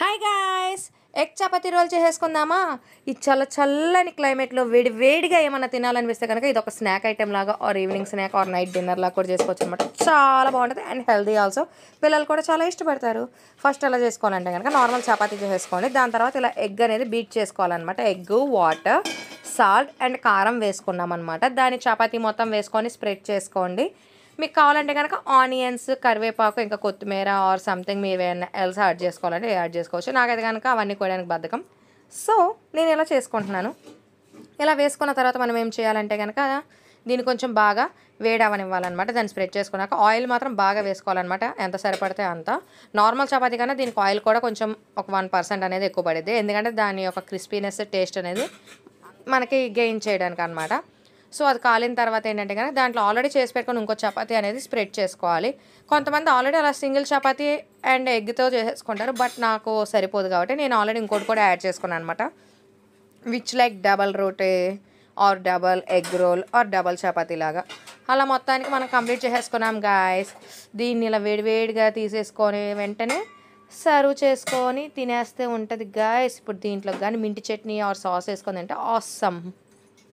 Hi guys, egg chapati roll చేసేసుకుందామా? ఈ చల్లని క్లైమేట్లో వేడిగా ఏమన్నా తినాలనిపిస్తే కనుక ఇది ఒక స్నాక్ ఐటెం లాగా or evening snack or night dinner లాగా కూడా చేసుకోవచ్చు అనమాట. చాలా బాగుంటుంది అండ్ హెల్దీ ఆల్సో. పిల్లలు కూడా చాలా ఇష్టపడతారు. ఫస్ట్ ఎలా చేసుకోవాలంటే కనుక నార్మల్ చపాతీ చేసేసుకోండి. దాని తర్వాత ఇలా ఎగ్ అనేది బీట్ చేసుకోవాలన్నమాట. ఎగ్, వాటర్, సాల్ట్ అండ్ కారం వేసుకున్నాం అనమాట. దాని చపాతీ మొత్తం వేసుకొని స్ప్రెడ్ చేసుకోండి. మీకు కావాలంటే కనుక ఆనియన్స్, కరివేపాకు, ఇంకా కొత్తిమీర ఆర్ సంథింగ్ మీరు ఏమైనా ఎల్స్ యాడ్ చేసుకోవాలంటే యాడ్ చేసుకోవచ్చు. నాకైతే కనుక అవన్నీ కోయడానికి బద్ధకం, సో నేను ఇలా చేసుకుంటున్నాను. ఇలా వేసుకున్న తర్వాత మనం ఏం చేయాలంటే కనుక దీన్ని కొంచెం బాగా వేడవనివ్వాలన్నమాట. దాన్ని స్ప్రెడ్ చేసుకున్నాక ఆయిల్ మాత్రం బాగా వేసుకోవాలన్నమాట. ఎంత సరిపడితే అంత. నార్మల్ చపాతీ కన్నా దీనికి ఆయిల్ కూడా కొంచెం ఒక 1% అనేది ఎక్కువ పడుద్ది, ఎందుకంటే దాని యొక్క క్రిస్పీనెస్ టేస్ట్ అనేది మనకి గెయిన్ చేయడానికి అనమాట. సో అది కాలిన తర్వాత ఏంటంటే కనుక దాంట్లో ఆల్రెడీ చేసి పెట్టుకొని ఇంకో చపాతీ అనేది స్ప్రెడ్ చేసుకోవాలి. కొంతమంది ఆల్రెడీ అలా సింగిల్ చపాతీ అండ్ ఎగ్తో చేసేసుకుంటారు, బట్ నాకు సరిపోదు కాబట్టి నేను ఆల్రెడీ ఇంకోటి కూడా యాడ్ చేసుకున్నాను అనమాట. Which like double roti or double egg roll or double chapati లాగా. అలా మొత్తానికి మనం కంప్లీట్ చేసేసుకున్నాం గాయస్. దీన్ని ఇలా వేడిగా తీసేసుకొని వెంటనే సర్వ్ చేసుకొని తినేస్తే ఉంటుంది గాయస్. ఇప్పుడు దీంట్లో కానీ మింటి చట్నీ ఆర్ సాస్ వేసుకొని తింటే ఆసమ్.